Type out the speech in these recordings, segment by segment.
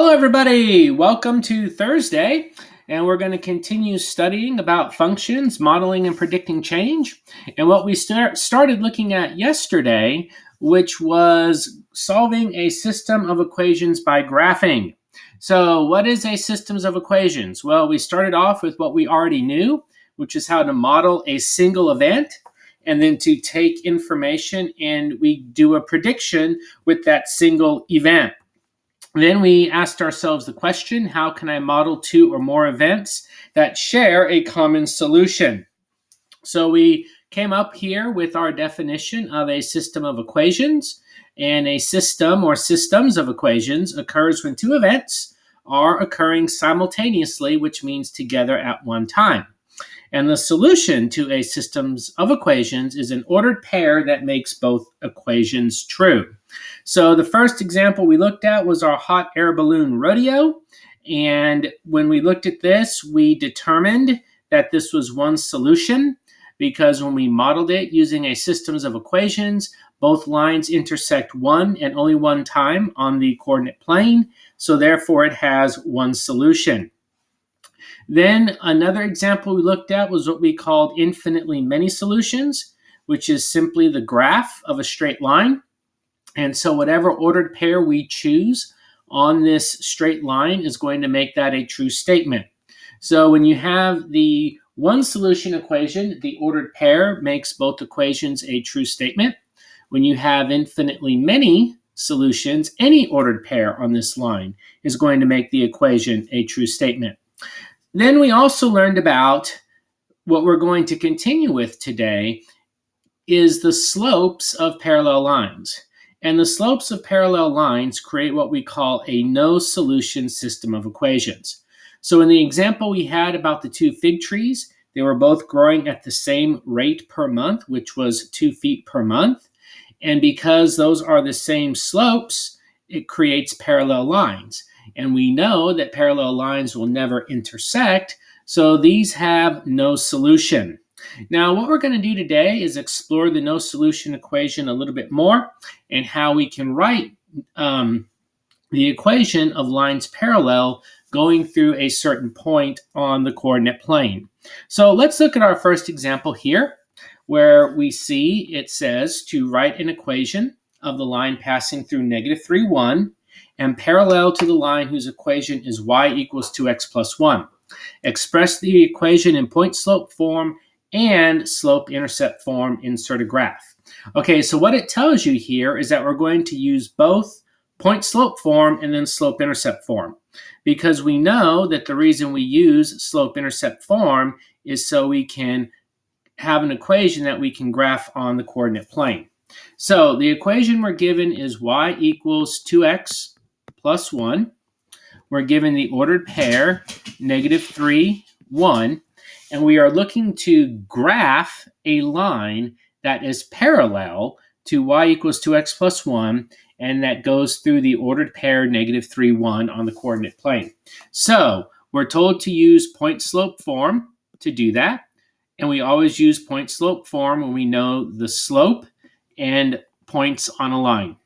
Hello, everybody. Welcome to Thursday, and we're going to continue studying about functions, modeling, and predicting change. And what we started looking at yesterday, which was solving a system of equations by graphing. So what is a systems of equations? Well, we started off with what we already knew, which is how to model a single event, and then to take information and we do a prediction with that single event. Then we asked ourselves the question, how can I model two or more events that share a common solution? So we came up here with our definition of a system of equations. And a system or systems of equations occurs when two events are occurring simultaneously, which means together at one time. And the solution to a systems of equations is an ordered pair that makes both equations true. So the first example we looked at was our hot air balloon rodeo. And when we looked at this, we determined that this was one solution because when we modeled it using a systems of equations, both lines intersect one and only one time on the coordinate plane. So therefore it has one solution. Then another example we looked at was what we called infinitely many solutions, which is simply the graph of a straight line. And so whatever ordered pair we choose on this straight line is going to make that a true statement. So when you have the one solution equation, the ordered pair makes both equations a true statement. When you have infinitely many solutions, any ordered pair on this line is going to make the equation a true statement. Then we also learned about what we're going to continue with today is the slopes of parallel lines. And the slopes of parallel lines create what we call a no-solution system of equations. So in the example we had about the two fig trees, they were both growing at the same rate per month, which was 2 feet per month. And because those are the same slopes, it creates parallel lines. And we know that parallel lines will never intersect, so these have no solution. Now, what we're going to do today is explore the no solution equation a little bit more and how we can write the equation of lines parallel going through a certain point on the coordinate plane. So let's look at our first example here, where we see it says to write an equation of the line passing through -3, 1, and parallel to the line whose equation is y equals 2x plus 1. Express the equation in point-slope form and slope-intercept form, insert a graph. Okay, so what it tells you here is that we're going to use both point-slope form and then slope-intercept form, because we know that the reason we use slope-intercept form is so we can have an equation that we can graph on the coordinate plane. So the equation we're given is y equals 2x plus 1. We're given the ordered pair, -3, 1, and we are looking to graph a line that is parallel to y equals 2x plus 1, and that goes through the ordered pair -3, 1 on the coordinate plane. So we're told to use point-slope form to do that, and we always use point-slope form when we know the slope and points on a line.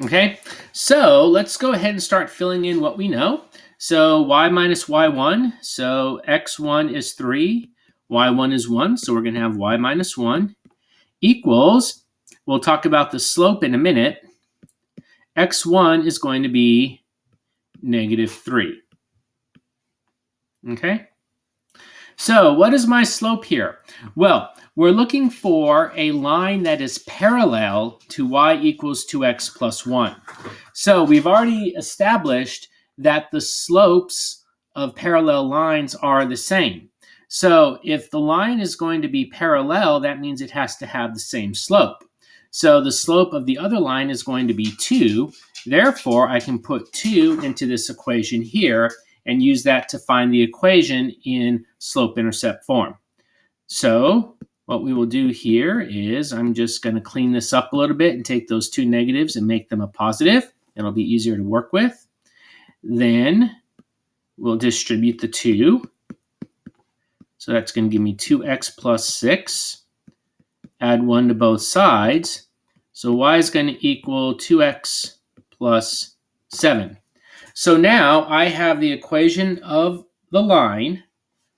Okay, so let's go ahead and start filling in what we know. So y minus y1, so x1 is 3, y1 is 1, so we're going to have y minus 1 equals, we'll talk about the slope in a minute, x1 is going to be -3. Okay, so what is my slope here? Well, we're looking for a line that is parallel to y equals 2x plus 1. So we've already established that the slopes of parallel lines are the same. So if the line is going to be parallel, that means it has to have the same slope. So the slope of the other line is going to be 2. Therefore, I can put 2 into this equation here and use that to find the equation in slope-intercept form. So what we will do here is I'm just going to clean this up a little bit and take those two negatives and make them a positive. It'll be easier to work with. Then we'll distribute the 2. So that's going to give me 2x plus 6. Add 1 to both sides. So y is going to equal 2x plus 7. So now I have the equation of the line,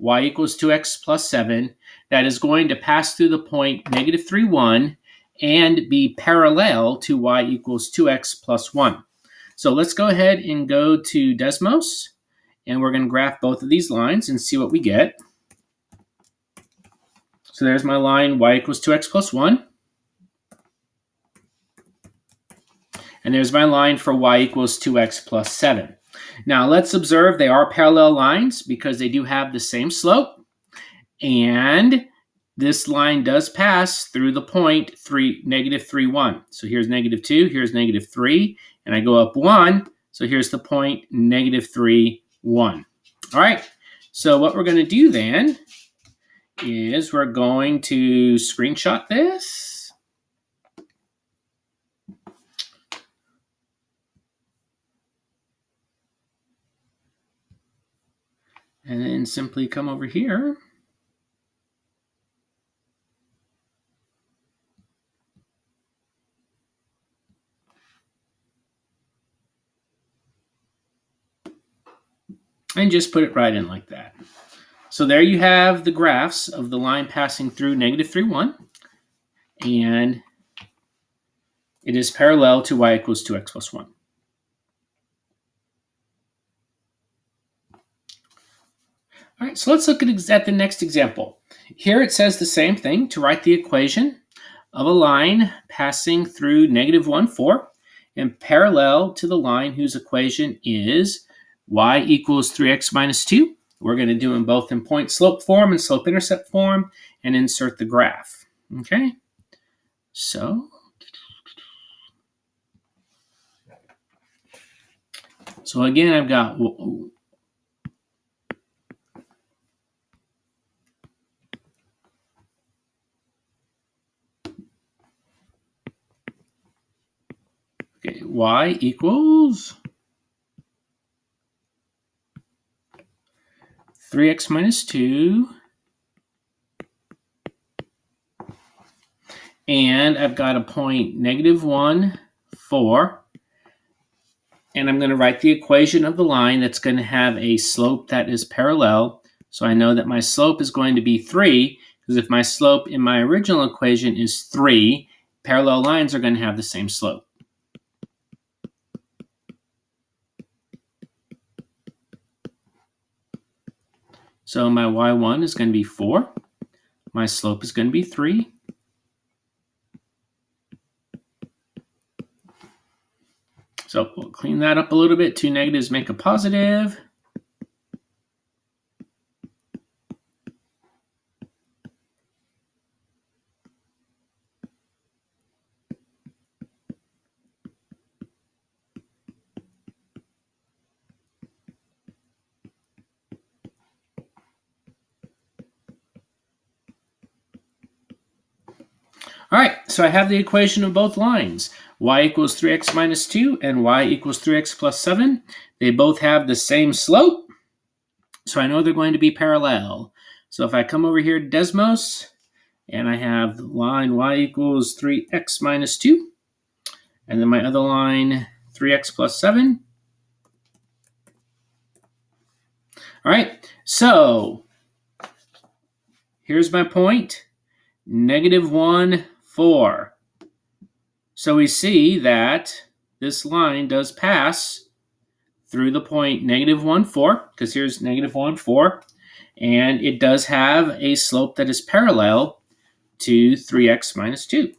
y equals 2x plus 7, that is going to pass through the point negative 3, 1, and be parallel to y equals 2x plus 1. So let's go ahead and go to Desmos, and we're going to graph both of these lines and see what we get. So there's my line, y equals 2x plus 1. And there's my line for y equals 2x plus 7. Now let's observe they are parallel lines because they do have the same slope. And this line does pass through the point negative 3, 1. So here's negative 2, here's negative 3, and I go up 1. So here's the point negative 3, 1. All right, so what we're going to do then is we're going to screenshot this. And then simply come over here. And just put it right in like that. So there you have the graphs of the line passing through negative 3, 1. And it is parallel to y equals 2x plus 1. All right, so let's look at the next example. Here it says the same thing, to write the equation of a line passing through negative 1, 4, and parallel to the line whose equation is y equals 3x minus 2. We're going to do them both in point slope form and slope intercept form and insert the graph. Okay, so again, I've got y equals 3x minus 2. And I've got a point negative 1, 4. And I'm going to write the equation of the line that's going to have a slope that is parallel. So I know that my slope is going to be 3, because if my slope in my original equation is 3, parallel lines are going to have the same slope. So my y1 is going to be 4. My slope is going to be 3. So we'll clean that up a little bit. 2 negatives make a positive. All right, so I have the equation of both lines. Y equals 3x minus 2 and y equals 3x plus 7. They both have the same slope, so I know they're going to be parallel. So if I come over here to Desmos, and I have the line y equals 3x minus 2, and then my other line 3x plus 7. All right, so here's my point, negative 1, 4. So we see that this line does pass through the point negative 1, 4, because here's negative 1, 4, and it does have a slope that is parallel to 3x minus 2.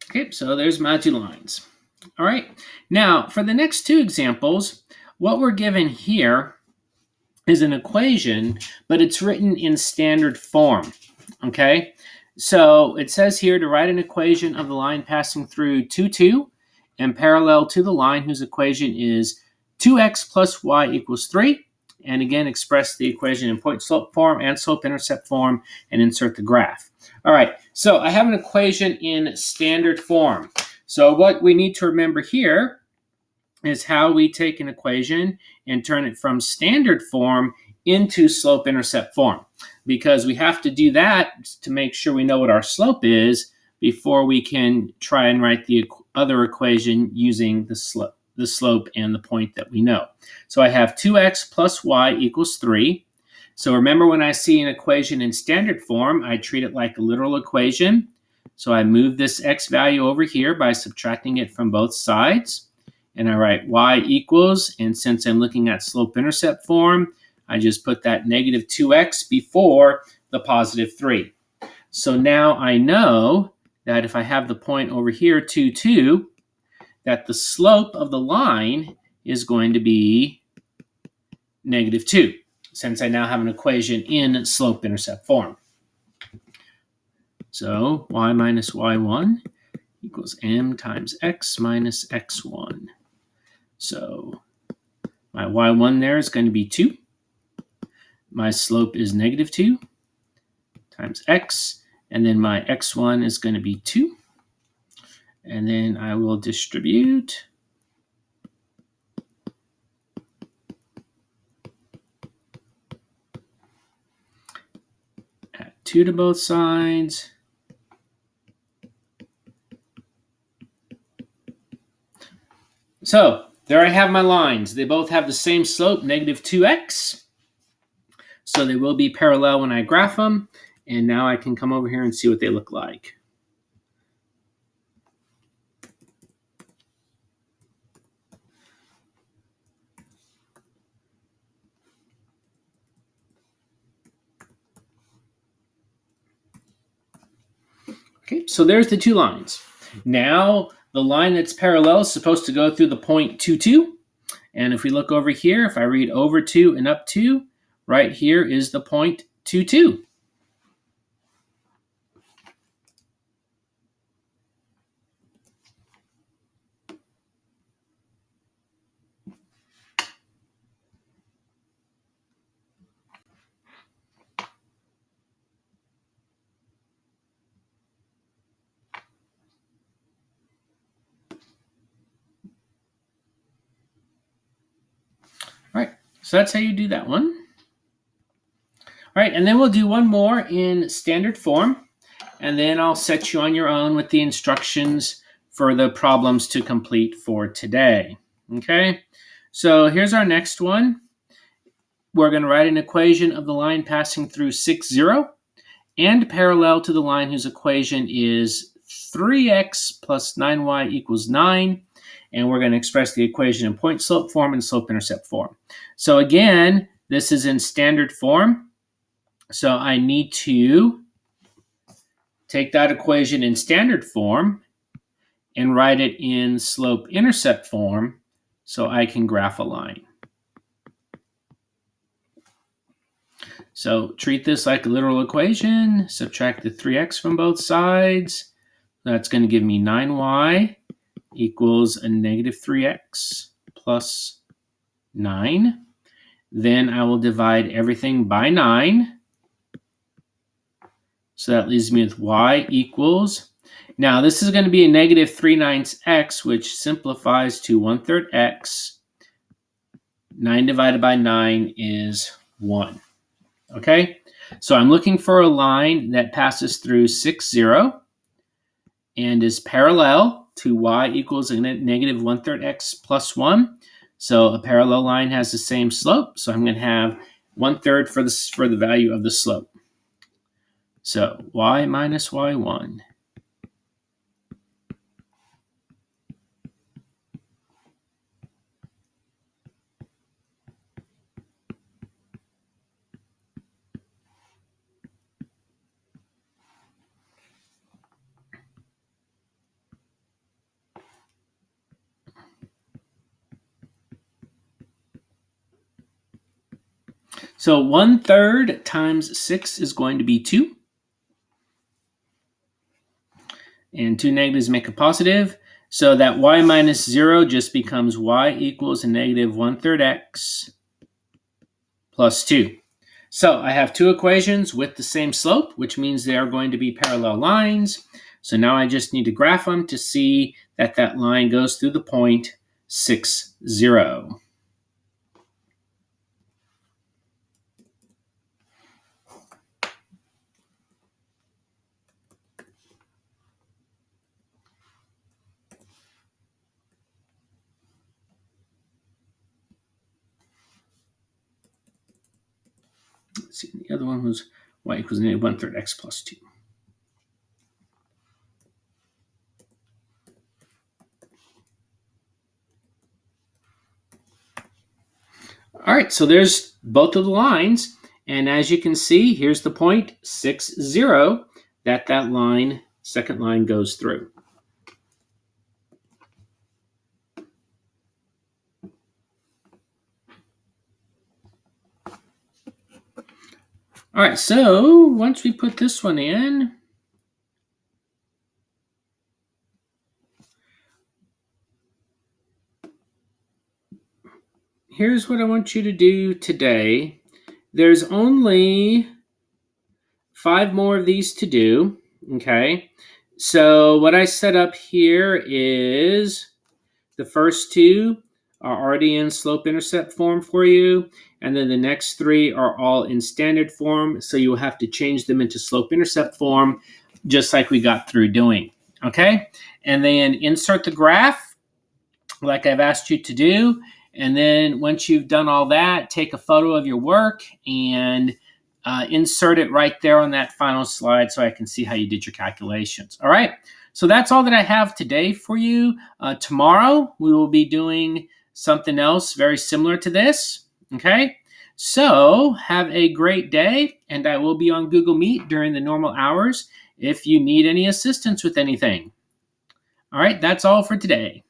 Okay, so there's my two lines. All right, now for the next two examples, what we're given here is an equation, but it's written in standard form, okay? So it says here to write an equation of the line passing through 2, 2, and parallel to the line whose equation is 2x plus y equals 3. And again, express the equation in point-slope form and slope-intercept form and insert the graph. All right, so I have an equation in standard form. So what we need to remember here is how we take an equation and turn it from standard form into slope-intercept form, because we have to do that to make sure we know what our slope is before we can try and write the other equation using the slope and the point that we know. So I have 2x plus y equals 3. So remember, when I see an equation in standard form, I treat it like a literal equation. So I move this x value over here by subtracting it from both sides. And I write y equals, and since I'm looking at slope-intercept form, I just put that negative 2x before the positive 3. So now I know that if I have the point over here, 2, 2, that the slope of the line is going to be negative 2, since I now have an equation in slope-intercept form. So y minus y1 equals m times x minus x1. So my y1 there is going to be 2. My slope is negative 2 times x, and then my x1 is going to be 2. And then I will distribute. Add 2 to both sides. So there I have my lines. They both have the same slope, negative 2x. So they will be parallel when I graph them. And now I can come over here and see what they look like. Okay, so there's the two lines. Now the line that's parallel is supposed to go through the point 2, 2. And if we look over here, if I read over 2 and up 2, right here is the point 2, 2. All right, so that's how you do that one. All right, and then we'll do one more in standard form, and then I'll set you on your own with the instructions for the problems to complete for today. Okay, so here's our next one. We're going to write an equation of the line passing through 6, 0, and parallel to the line whose equation is 3x plus 9y equals 9. And we're going to express the equation in point-slope form and slope-intercept form. So again, this is in standard form. So I need to take that equation in standard form and write it in slope-intercept form so I can graph a line. So treat this like a literal equation. Subtract the 3x from both sides. That's going to give me 9y equals a negative 3x plus 9. Then I will divide everything by 9. So that leaves me with y equals. Now this is going to be a negative 3/9 x, which simplifies to 1/3 x. 9 divided by 9 is 1. Okay, so I'm looking for a line that passes through 6, 0 and is parallel to y equals a negative 1/3 x plus 1. So a parallel line has the same slope. So I'm going to have 1/3 for the value of the slope. So y minus y1. So 1/3 times 6 is going to be 2. and two negatives make a positive. So that y minus 0 just becomes y equals a negative 1/3 x plus 2. So I have two equations with the same slope, which means they are going to be parallel lines. So now I just need to graph them to see that that line goes through the point 6, 0. Let's see, the other one was y equals negative 1/3 x plus 2. All right, so there's both of the lines. And as you can see, here's the point 6, 0 that line, second line goes through. All right, so once we put this one in, here's what I want you to do today. There's only 5 more of these to do, okay? So what I set up here is the first 2 are already in slope-intercept form for you, and then the next 3 are all in standard form, so you will have to change them into slope-intercept form, just like we got through doing, okay? And then insert the graph, like I've asked you to do, and then once you've done all that, take a photo of your work and insert it right there on that final slide so I can see how you did your calculations. All right, so that's all that I have today for you. Tomorrow, we will be doing something else very similar to this, okay? So have a great day, and I will be on Google Meet during the normal hours if you need any assistance with anything. All right, that's all for today.